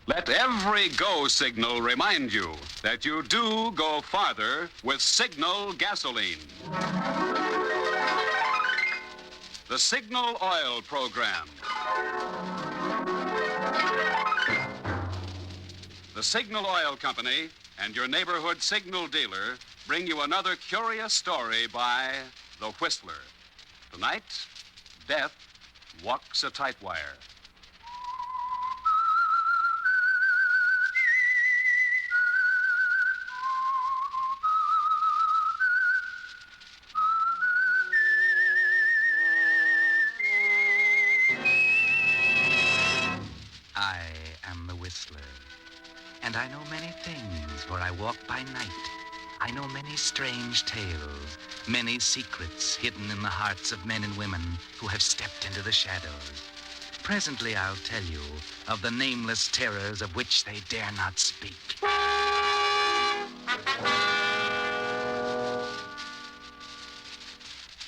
Let every go signal remind you that you do go farther with Signal gasoline. The Signal Oil Program. The Signal Oil Company and your neighborhood signal dealer bring you another curious story by The Whistler. Tonight, Death walks a tight wire. I am the Whistler, and I know many things, for I walk by night. I know many strange tales, many secrets hidden in the hearts of men and women who have stepped into the shadows. Presently I'll tell you of the nameless terrors of which they dare not speak.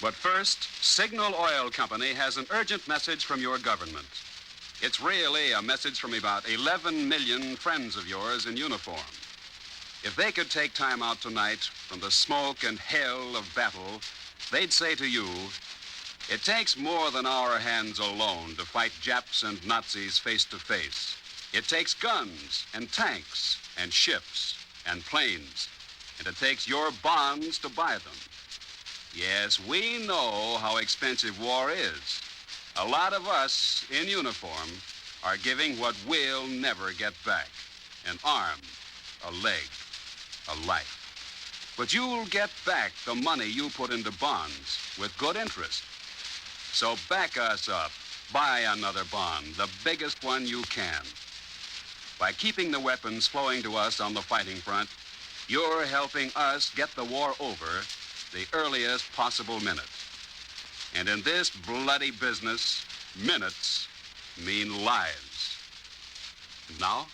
But first, Signal Oil Company has an urgent message from your government. It's really a message from about 11 million friends of yours in uniform. If they could take time out tonight from the smoke and hell of battle, they'd say to you, it takes more than our hands alone to fight Japs and Nazis face to face. It takes guns and tanks and ships and planes, and it takes your bonds to buy them. Yes, we know how expensive war is. A lot of us in uniform are giving what we'll never get back. An arm, a leg, a life. But you'll get back the money you put into bonds with good interest. So back us up. Buy another bond, the biggest one you can. By keeping the weapons flowing to us on the fighting front, you're helping us get the war over the earliest possible minute. And in this bloody business, minutes mean lives. And now,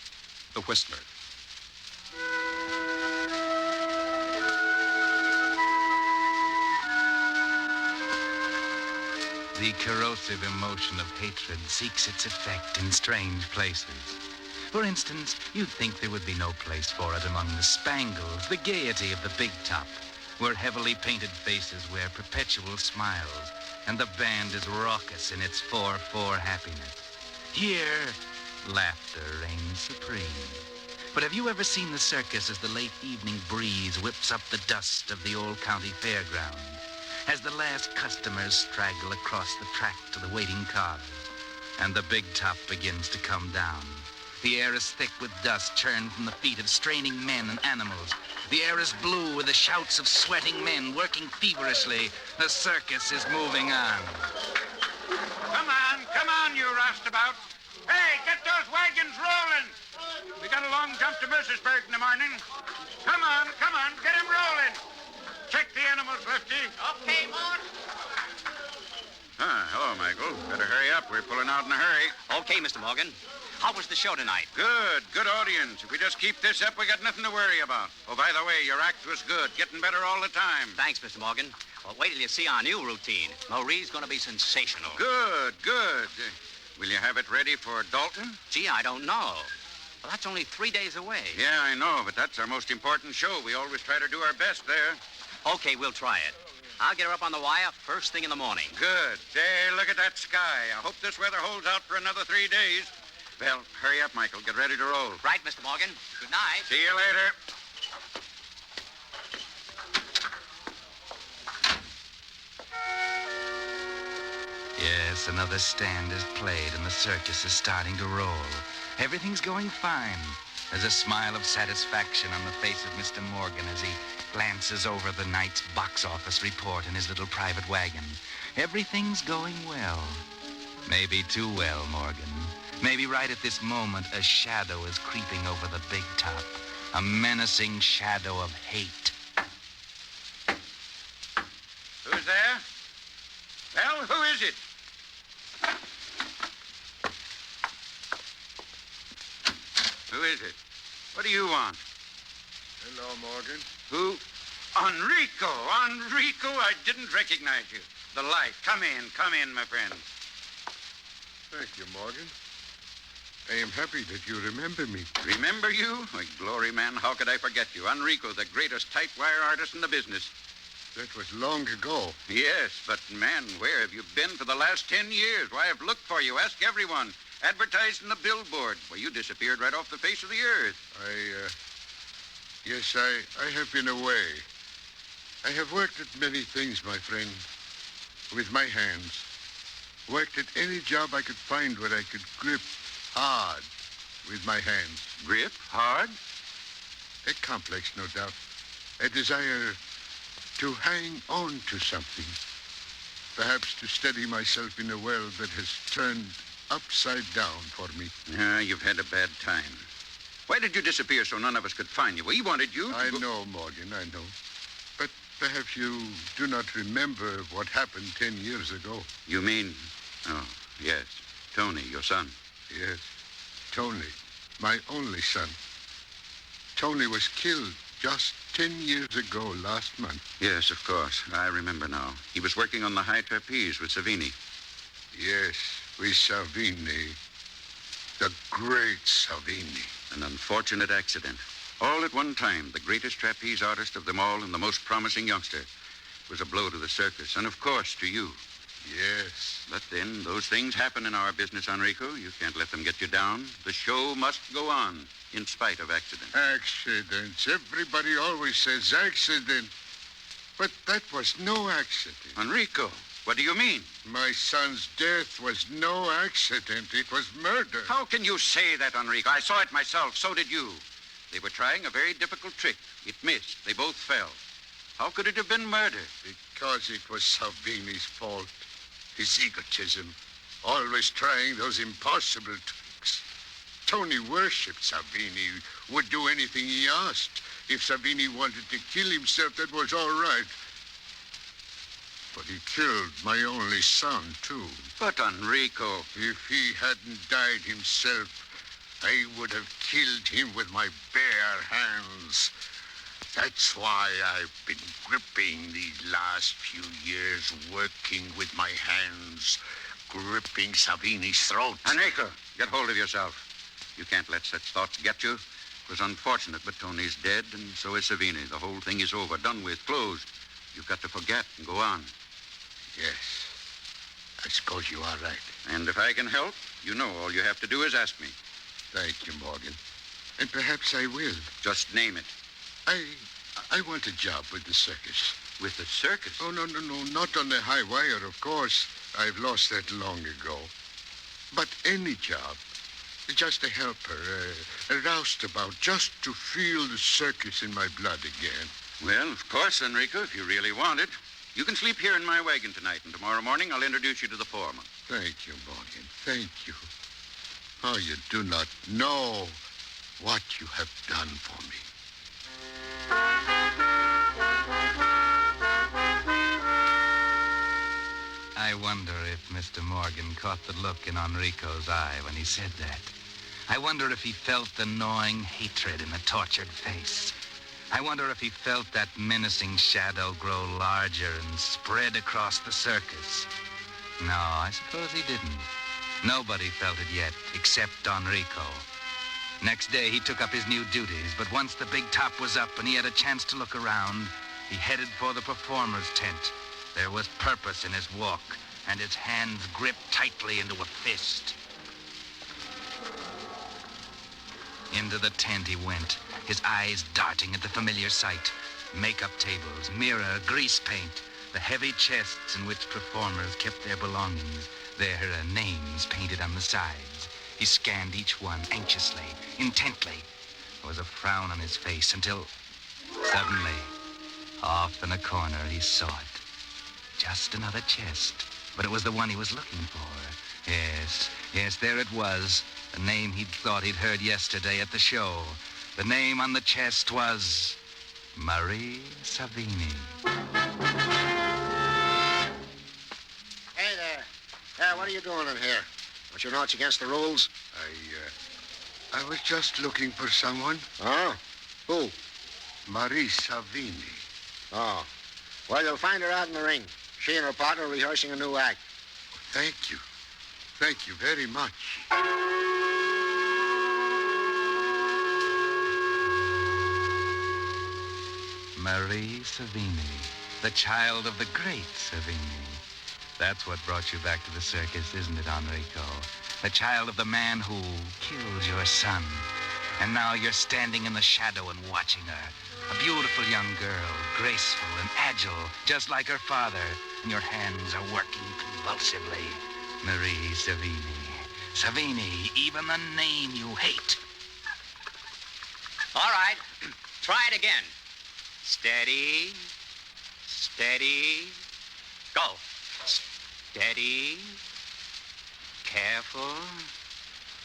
the Whistler. The corrosive emotion of hatred seeks its effect in strange places. For instance, you'd think there would be no place for it among the spangles, the gaiety of the big top, where heavily painted faces wear perpetual smiles, and the band is raucous in its 4/4 happiness. Here, laughter reigns supreme. But have you ever seen the circus as the late evening breeze whips up the dust of the old county fairground? As the last customers straggle across the track to the waiting cars, and the big top begins to come down. The air is thick with dust churned from the feet of straining men and animals. The air is blue with the shouts of sweating men working feverishly. The circus is moving on. Come on, you roustabout. Hey, get those wagons rolling. We got a long jump to Mercersburg in the morning. Come on, get them rolling. Check the animals, Lefty. Okay, Mort. Hello, Michael. Better hurry up. We're pulling out in a hurry. Okay, Mr. Morgan. How was the show tonight? Good audience. If we just keep this up, we got nothing to worry about. Oh, by the way, your act was good. Getting better all the time. Thanks, Mr. Morgan. Well, wait till you see our new routine. Marie's going to be sensational. Good. Will you have it ready for Dalton? Gee, I don't know. Well, that's only 3 days away. Yeah, I know, but that's our most important show. We always try to do our best there. Okay, we'll try it. I'll get her up on the wire first thing in the morning. Good. Hey, look at that sky. I hope this weather holds out for another 3 days. Well, hurry up, Michael. Get ready to roll. Right, Mr. Morgan. Good night. See you later. Yes, another stand is played and the circus is starting to roll. Everything's going fine. There's a smile of satisfaction on the face of Mr. Morgan as he glances over the night's box office report in his little private wagon. Everything's going well. Maybe too well, Morgan. Maybe right at this moment, a shadow is creeping over the big top. A menacing shadow of hate. Who's there? Well, who is it? Who is it? What do you want? Hello, Morgan. Who? Enrico! I didn't recognize you. The light. Come in, my friend. Thank you, Morgan. I am happy that you remember me. Remember you? Why, glory, man, how could I forget you? Enrico, the greatest tightwire artist in the business. That was long ago. Yes, but, man, where have you been for the last 10 years? Why, I've looked for you. Ask everyone. Advertised in the billboard. Well, you disappeared right off the face of the earth. Yes, I have been away. I have worked at many things, my friend, with my hands. Worked at any job I could find where I could grip hard with my hands. Grip? Hard? A complex, no doubt. A desire to hang on to something. Perhaps to steady myself in a world that has turned upside down for me. Yeah, you've had a bad time. Why did you disappear so none of us could find you? We wanted you to I know, Morgan, I know. But perhaps you do not remember what happened 10 years ago. You mean... Oh, yes. Tony, your son. Yes, Tony, my only son. Tony was killed just 10 years ago last month. Yes, of course. I remember now. He was working on the high trapeze with Savini. Yes, with Savini. The great Savini. An unfortunate accident. All at one time, the greatest trapeze artist of them all and the most promising youngster. It was a blow to the circus, and of course to you. Yes. But then, those things happen in our business, Enrico. You can't let them get you down. The show must go on, in spite of accidents. Accidents. Everybody always says accident. But that was no accident. Enrico, what do you mean? My son's death was no accident. It was murder. How can you say that, Enrico? I saw it myself. So did you. They were trying a very difficult trick. It missed. They both fell. How could it have been murder? Because it was Savini's fault. His egotism. Always trying those impossible tricks. Tony worshipped Savini. Would do anything he asked. If Savini wanted to kill himself, that was all right. But he killed my only son, too. But, Enrico... If he hadn't died himself, I would have killed him with my bare hands. That's why I've been gripping these last few years, working with my hands, gripping Savini's throat. Enrico, get hold of yourself. You can't let such thoughts get you. It was unfortunate, but Tony's dead, and so is Savini. The whole thing is over, done with, closed. You've got to forget and go on. Yes, I suppose you are right. And if I can help, you know all you have to do is ask me. Thank you, Morgan. And perhaps I will. Just name it. I want a job with the circus. With the circus? Oh, no, not on the high wire, of course. I've lost that long ago. But any job. Just a helper, a roustabout, just to feel the circus in my blood again. Well, of course, Enrico, if you really want it. You can sleep here in my wagon tonight, and tomorrow morning I'll introduce you to the foreman. Thank you, Morgan. Thank you. Oh, you do not know what you have done for me. I wonder if Mr. Morgan caught the look in Enrico's eye when he said that. I wonder if he felt the gnawing hatred in the tortured face. I wonder if he felt that menacing shadow grow larger and spread across the circus. No, I suppose he didn't. Nobody felt it yet, except Enrico. Next day, he took up his new duties, but once the big top was up and he had a chance to look around, he headed for the performer's tent. There was purpose in his walk, and his hands gripped tightly into a fist. Into the tent he went, his eyes darting at the familiar sight. Makeup tables, mirror, grease paint, the heavy chests in which performers kept their belongings, their names painted on the sides. He scanned each one anxiously, intently. There was a frown on his face until, suddenly, off in a corner, he saw it. Just another chest, but it was the one he was looking for. Yes, there it was. The name he'd thought he'd heard yesterday at the show. The name on the chest was Marie Savini. Hey there. What are you doing in here? Don't you know it's against the rules? I was just looking for someone. Oh? Who? Marie Savini. Oh. Well, you'll find her out in the ring. She and her partner are rehearsing a new act. Thank you. Thank you very much. Marie Savini, the child of the great Savini. That's what brought you back to the circus, isn't it, Enrico? The child of the man who killed your son. And now you're standing in the shadow and watching her. A beautiful young girl, graceful and agile, just like her father. And your hands are working convulsively. Marie Savini. Savini, even the name you hate. All right. Try it again. Steady. Steady. Go. Steady. Careful.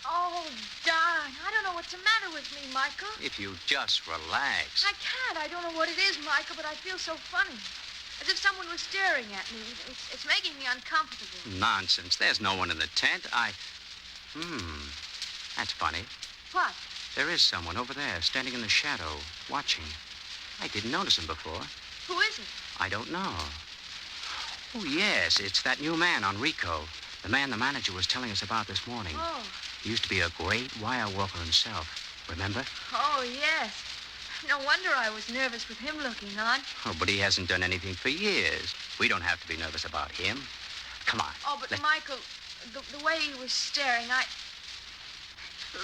Oh, darn. I don't know what's the matter with me, Michael. If you just relax. I can't. I don't know what it is, Michael, but I feel so funny. As if someone was staring at me. It's making me uncomfortable. Nonsense. There's no one in the tent. That's funny. What? There is someone over there, standing in the shadow, watching. I didn't notice him before. Who is it? I don't know. Oh, yes, it's that new man, Enrico. The man the manager was telling us about this morning. Oh. He used to be a great wire worker himself. Remember? Oh, yes. No wonder I was nervous with him looking on. Oh, but he hasn't done anything for years. We don't have to be nervous about him. Come on. Oh, but Michael, the way he was staring,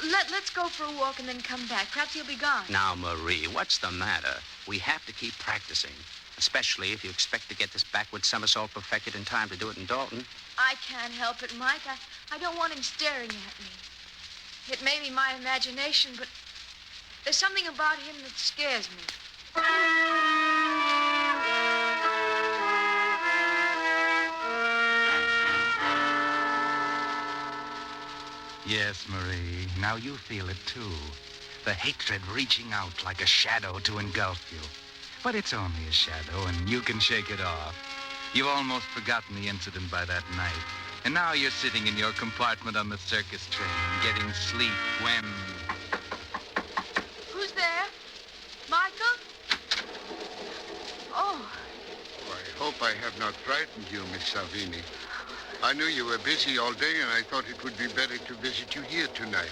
Let's go for a walk and then come back. Perhaps he'll be gone. Now, Marie, what's the matter? We have to keep practicing, especially if you expect to get this backward somersault perfected in time to do it in Dalton. I can't help it, Mike. I don't want him staring at me. It may be my imagination, but there's something about him that scares me. Yes, Marie, now you feel it too. The hatred reaching out like a shadow to engulf you. But it's only a shadow, and you can shake it off. You've almost forgotten the incident by that night. And now you're sitting in your compartment on the circus train, getting sleep when... Who's there? Michael? Oh. I hope I have not frightened you, Miss Savini. I knew you were busy all day, and I thought it would be better to visit you here tonight.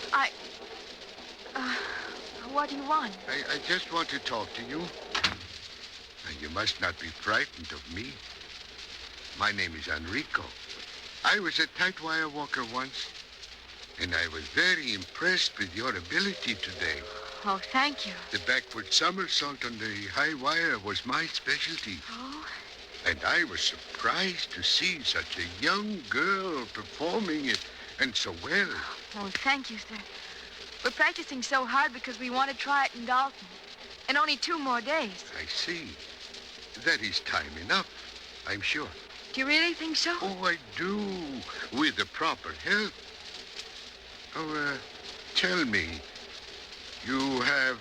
What do you want? I just want to talk to you. And you must not be frightened of me. My name is Enrico. I was a Tightwire walker once, and I was very impressed with your ability today. Oh, thank you. The backward somersault on the high wire was my specialty. Oh? And I was surprised to see such a young girl performing it, and so well. Oh, thank you, sir. We're practicing so hard because we want to try it in Dalton. In only 2 more days. I see. That is time enough, I'm sure. Do you really think so? Oh, I do, with the proper help. Oh, tell me, you have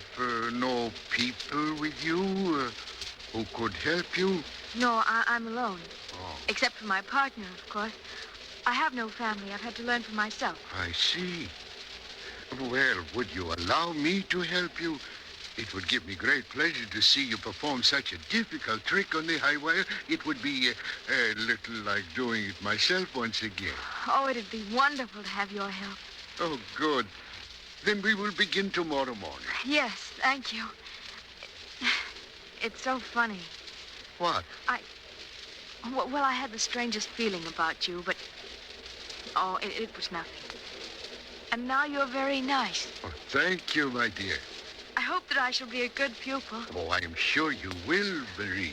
no people with you who could help you? No, I'm alone. Oh, Except for my partner, of course. I have no family. I've had to learn for myself. I see. Well, would you allow me to help you? It would give me great pleasure to see you perform such a difficult trick on the high wire. It would be a little like doing it myself once again. Oh, it'd be wonderful to have your help. Oh, good. Then we will begin tomorrow morning. Yes, thank you. It's so funny. What? Well, I had the strangest feeling about you, but... Oh, it was nothing. And now you're very nice. Oh, thank you, my dear. I hope that I shall be a good pupil. Oh, I am sure you will, Marie.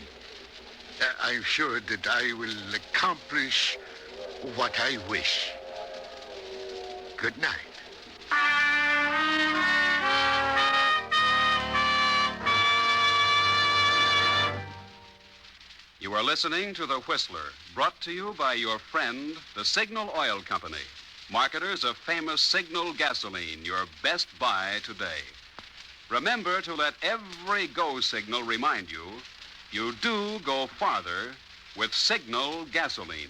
I'm sure that I will accomplish what I wish. Good night. You are listening to The Whistler, brought to you by your friend, the Signal Oil Company, marketers of famous Signal gasoline, your best buy today. Remember to let every go signal remind you, you do go farther with Signal gasoline.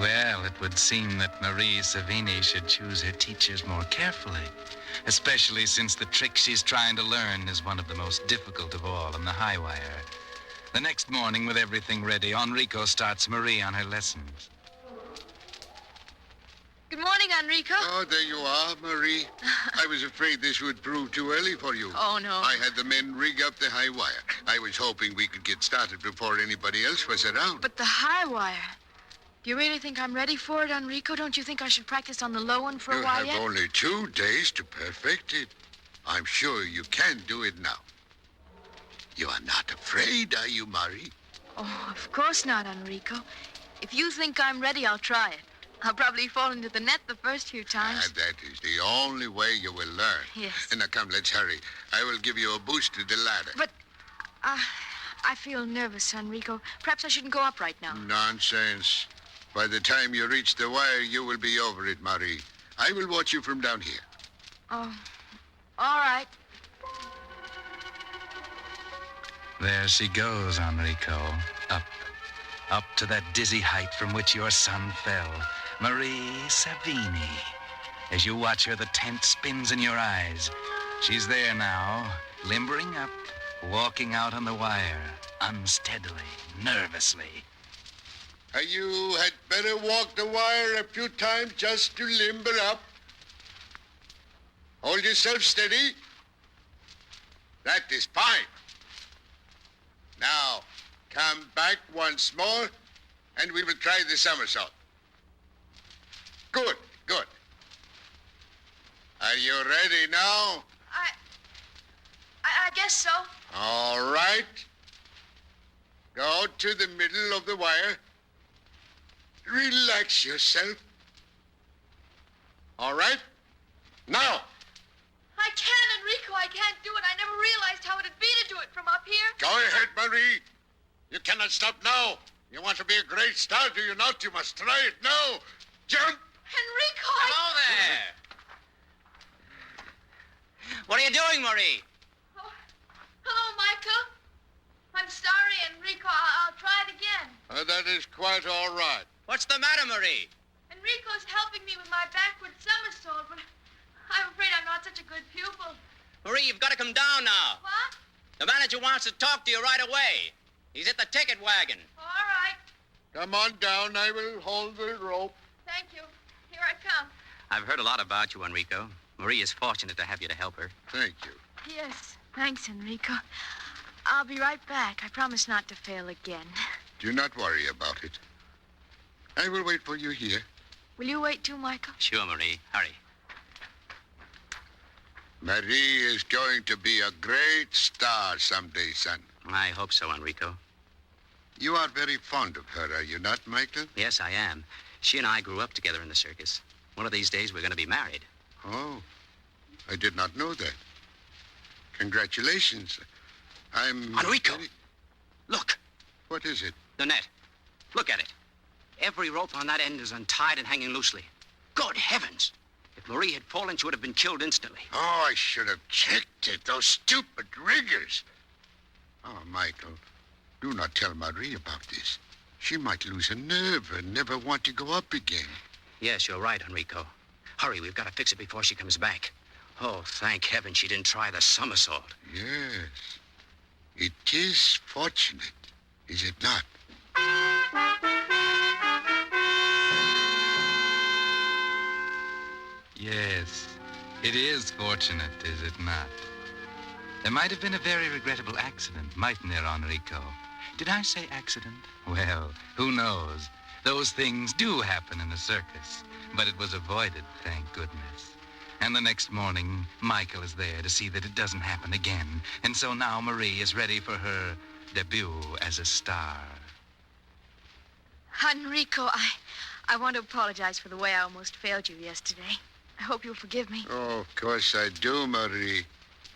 Well, it it would seem that Marie Savini should choose her teachers more carefully, especially since the trick she's trying to learn is one of the most difficult of all on the high wire. The next morning, with everything ready, Enrico starts Marie on her lessons. Good morning, Enrico. Oh, there you are, Marie. I was afraid this would prove too early for you. Oh, no. I had the men rig up the high wire. I was hoping we could get started before anybody else was around. But the high wire. Do you really think I'm ready for it, Enrico? Don't you think I should practice on the low one for a You while have yet? only 2 days to perfect it. I'm sure you can do it now. You are not afraid, are you, Marie? Oh, of course not, Enrico. If you think I'm ready, I'll try it. I'll probably fall into the net the first few times. That is the only way you will learn. Yes. Now, come, let's hurry. I will give you a boost to the ladder. But I feel nervous, Enrico. Perhaps I shouldn't go up right now. Nonsense. By the time you reach the wire, you will be over it, Marie. I will watch you from down here. Oh, all right. There she goes, Enrico. Up to that dizzy height from which your son fell. Marie Savini. As you watch her, the tent spins in your eyes. She's there now, limbering up, walking out on the wire, unsteadily, nervously. You had better walk the wire a few times just to limber up. Hold yourself steady. That is fine. Now, come back once more, and we will try the somersault. Good, good. Are you ready now? I guess so. All right. Go to the middle of the wire. Relax yourself. All right? Now. I can't, Enrico. I can't do it. I never realized how it'd be to do it from up here. Go ahead, Marie. You cannot stop now. You want to be a great star, do you not? You must try it now. Jump! Enrico, Hello there. What are you doing, Marie? Oh, hello, Michael. I'm sorry, Enrico. I'll try it again. That is quite all right. What's the matter, Marie? Enrico's helping me with my backward somersault, but I'm afraid I'm not such a good pupil. Marie, you've got to come down now. What? The manager wants to talk to you right away. He's at the ticket wagon. All right. Come on down. I will hold the rope. Thank you. Here I come. I've heard a lot about you, Enrico. Marie is fortunate to have you to help her. Thank you. Yes. Thanks, Enrico. I'll be right back. I promise not to fail again. Do not worry about it. I will wait for you here. Will you wait too, Michael? Sure, Marie. Hurry. Marie is going to be a great star someday, son. I hope so, Enrico. You are very fond of her, are you not, Michael? Yes, I am. She and I grew up together in the circus. One of these days, we're going to be married. Oh, I did not know that. Congratulations. I'm... Enrico! Look, What is it? the net. Look at it. Every rope on that end is untied and hanging loosely. Good heavens! If Marie had fallen, she would have been killed instantly. Oh, I should have checked it. Those stupid riggers. Oh, Michael, do not tell Marie about this. She might lose her nerve and never want to go up again. Yes, you're right, Enrico. Hurry, we've got to fix it before she comes back. Oh, thank heaven she didn't try the somersault. Yes. It is fortunate, is it not? Yes, it is fortunate, is it not? There might have been a very regrettable accident, mightn't there, Enrico? Did I say accident? Well, who knows? Those things do happen in a circus, but it was avoided, thank goodness. And the next morning, Michael is there to see that it doesn't happen again. And so now Marie is ready for her debut as a star. Enrico, I want to apologize for the way I almost failed you yesterday. I hope you'll forgive me. Oh, of course I do, Marie.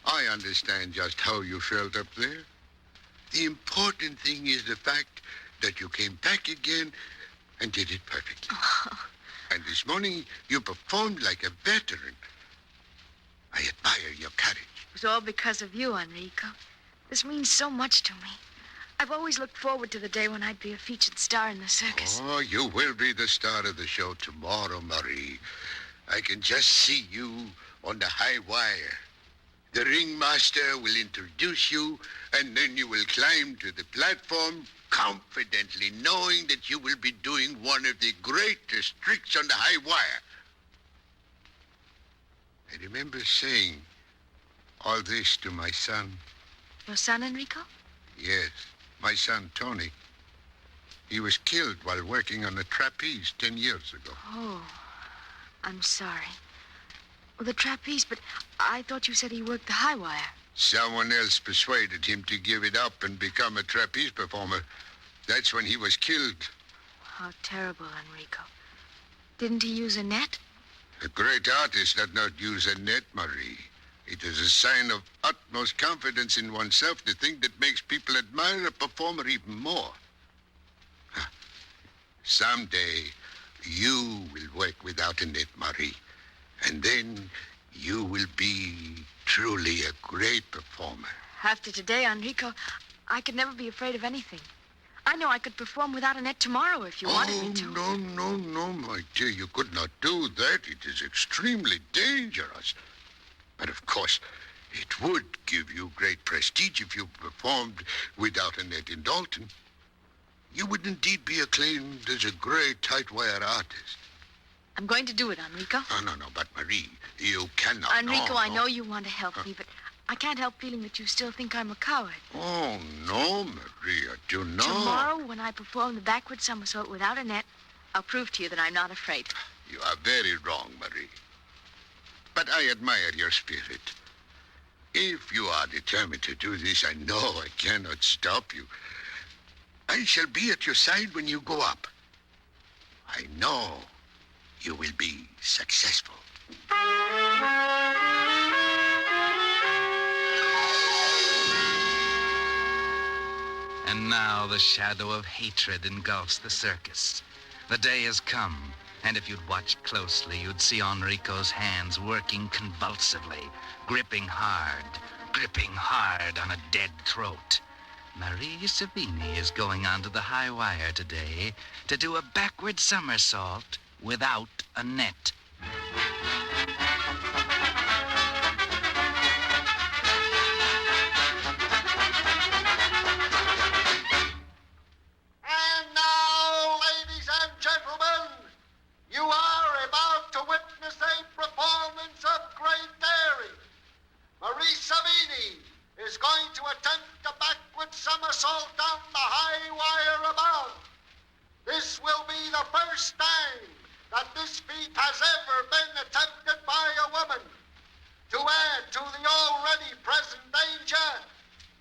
I understand just how you felt up there. The important thing is the fact that you came back again and did it perfectly. And this morning, you performed like a veteran. I admire your courage. It was all because of you, Enrico. This means so much to me. I've always looked forward to the day when I'd be a featured star in the circus. Oh, you will be the star of the show tomorrow, Marie. I can just see you on the high wire. The ringmaster will introduce you, and then you will climb to the platform, confidently knowing that you will be doing one of the greatest tricks on the high wire. I remember saying all this to my son. Your son, Enrico? Yes, my son, Tony. He was killed while working on a trapeze 10 years ago. Oh, I'm sorry. Well, the trapeze, but I thought you said he worked the high wire. Someone else persuaded him to give it up and become a trapeze performer. That's when he was killed. How terrible, Enrico. Didn't he use a net? A great artist does not use a net, Marie. It is a sign of utmost confidence in oneself to think that makes people admire a performer even more. Someday, you will work without a net, Marie. And then you will be truly a great performer. After today, Enrico, I could never be afraid of anything. I know I could perform without a net tomorrow if you wanted me to. No, my dear. You could not do that. It is extremely dangerous. But of course, it would give you great prestige if you performed without a net in Dalton. You would indeed be acclaimed as a great Tightwire artist. I'm going to do it, Enrico. No, but Marie, you cannot. Enrico, No. I know you want to help me, but I can't help feeling that you still think I'm a coward. Oh, no, Maria, do not. Tomorrow, when I perform the backward somersault without a net, I'll prove to you that I'm not afraid. You are very wrong, Marie. But I admire your spirit. If you are determined to do this, I know I cannot stop you. I shall be at your side when you go up. I know you will be successful. And now the shadow of hatred engulfs the circus. The day has come, and if you'd watched closely, you'd see Enrico's hands working convulsively, gripping hard on a dead throat. Marie Savini is going onto the high wire today to do a backward somersault without a net. And now, ladies and gentlemen, you are about to witness a performance of great daring. Marie Savini is going to attempt a backward somersault down the high wire above. This will be the first time that this feat has ever been attempted by a woman. To add to the already present danger,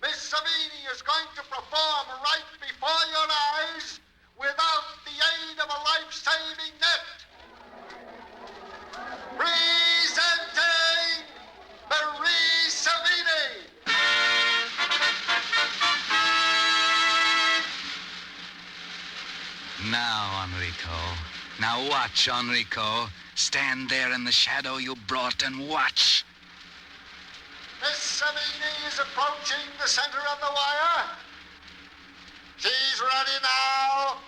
Miss Savini is going to perform right before your eyes without the aid of a life-saving net. Presenting Marie Savini. Now, Enrico. Now watch, Enrico. Stand there in the shadow you brought and watch. Miss Savini is approaching the center of the wire. She's ready now.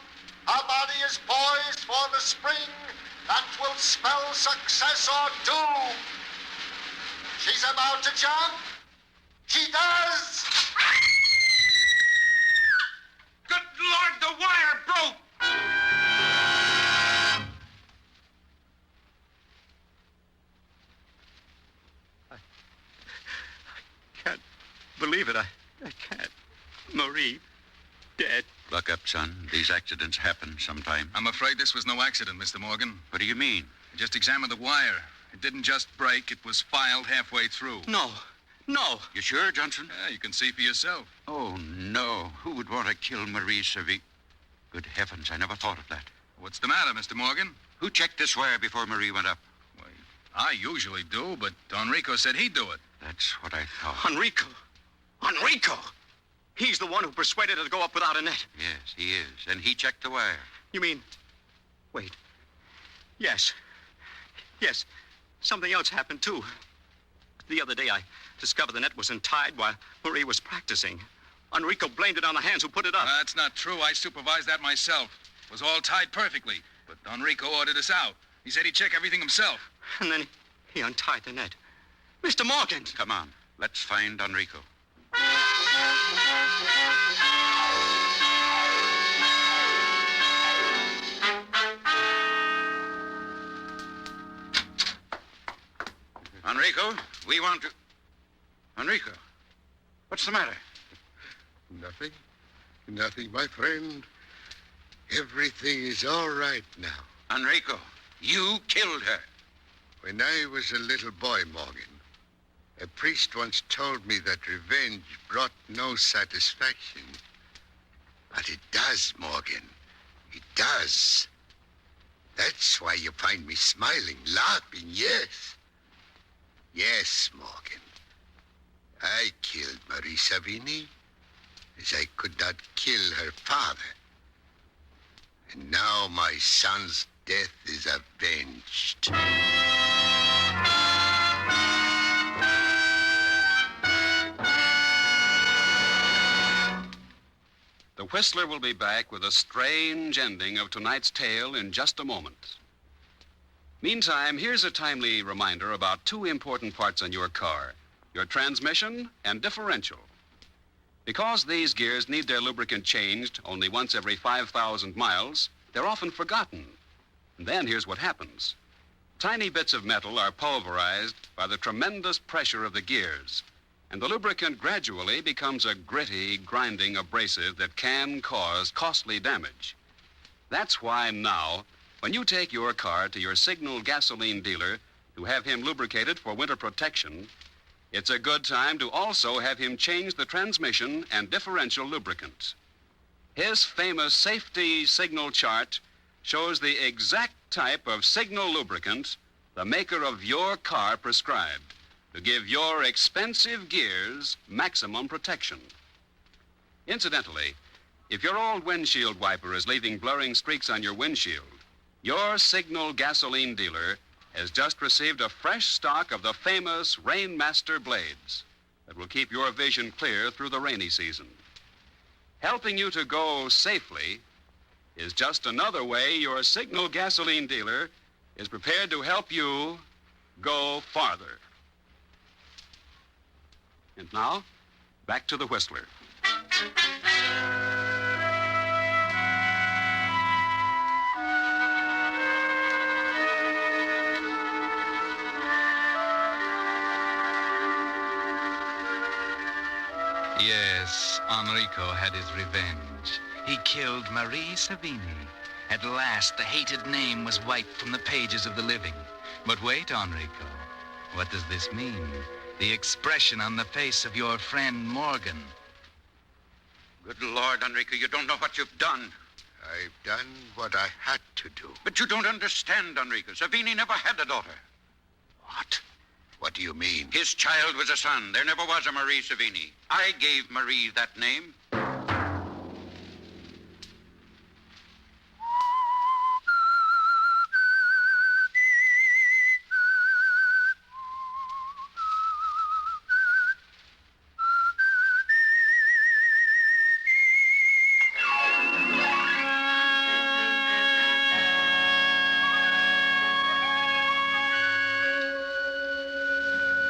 Her body is poised for the spring that will spell success or doom. She's about to jump. She does. Good Lord, the wire broke! Believe it, I can't. Marie, dead. Buck up, son. These accidents happen sometime. I'm afraid this was no accident, Mr. Morgan. What do you mean? I just examined the wire. It didn't just break, it was filed halfway through. No. You sure, Johnson? Yeah, you can see for yourself. Oh, no. Who would want to kill Marie Savini? Good heavens, I never thought of that. What's the matter, Mr. Morgan? Who checked this wire before Marie went up? Well, I usually do, but Enrico said he'd do it. That's what I thought. Enrico! He's the one who persuaded her to go up without a net. Yes, he is. And he checked the wire. You mean... Wait. Yes. Something else happened, too. The other day, I discovered the net was untied while Marie was practicing. Enrico blamed it on the hands who put it up. That's not true. I supervised that myself. It was all tied perfectly. But Enrico ordered us out. He said he'd check everything himself. And then he untied the net. Mr. Morgan! Come on. Let's find Enrico. Enrico, we want to... Enrico, what's the matter? Nothing. Nothing, my friend. Everything is all right now. Enrico, you killed her. When I was a little boy, Morgan, a priest once told me that revenge brought no satisfaction. But it does, Morgan. It does. That's why you find me smiling, laughing, yes. Yes, Morgan. I killed Marie Savini as I could not kill her father. And now my son's death is avenged. The Whistler will be back with a strange ending of tonight's tale in just a moment. Meantime, here's a timely reminder about two important parts on your car, your transmission and differential. Because these gears need their lubricant changed only once every 5,000 miles, they're often forgotten. And then here's what happens. Tiny bits of metal are pulverized by the tremendous pressure of the gears, and the lubricant gradually becomes a gritty, grinding abrasive that can cause costly damage. That's why now, when you take your car to your Signal gasoline dealer to have him lubricated for winter protection, it's a good time to also have him change the transmission and differential lubricant. His famous safety signal chart shows the exact type of Signal lubricant the maker of your car prescribed to give your expensive gears maximum protection. Incidentally, if your old windshield wiper is leaving blurring streaks on your windshield, your Signal gasoline dealer has just received a fresh stock of the famous Rainmaster blades that will keep your vision clear through the rainy season. Helping you to go safely is just another way your Signal gasoline dealer is prepared to help you go farther. And now, back to the Whistler. Yes, Enrico had his revenge. He killed Marie Savini. At last, the hated name was wiped from the pages of the living. But wait, Enrico. What does this mean? The expression on the face of your friend Morgan. Good Lord, Enrico, you don't know what you've done. I've done what I had to do. But you don't understand, Enrico. Savini never had a daughter. What? What do you mean? His child was a son. There never was a Marie Savini. I gave Marie that name.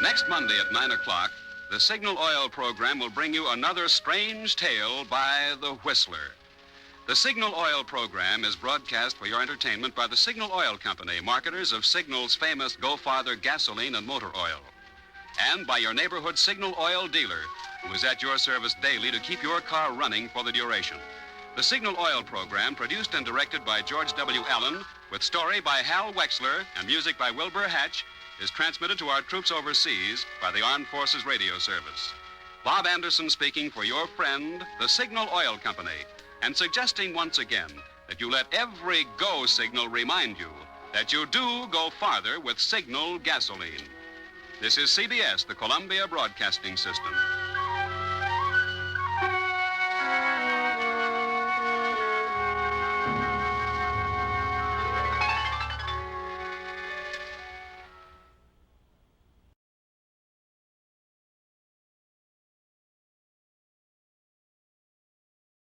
Next Monday at 9 o'clock, the Signal Oil program will bring you another strange tale by the Whistler. The Signal Oil program is broadcast for your entertainment by the Signal Oil Company, marketers of Signal's famous Go Farther gasoline and motor oil, and by your neighborhood Signal Oil dealer, who is at your service daily to keep your car running for the duration. The Signal Oil program, produced and directed by George W. Allen, with story by Hal Wexler and music by Wilbur Hatch, is transmitted to our troops overseas by the Armed Forces Radio Service. Bob Anderson speaking for your friend, the Signal Oil Company, and suggesting once again that you let every go signal remind you that you do go farther with Signal gasoline. This is CBS, the Columbia Broadcasting System.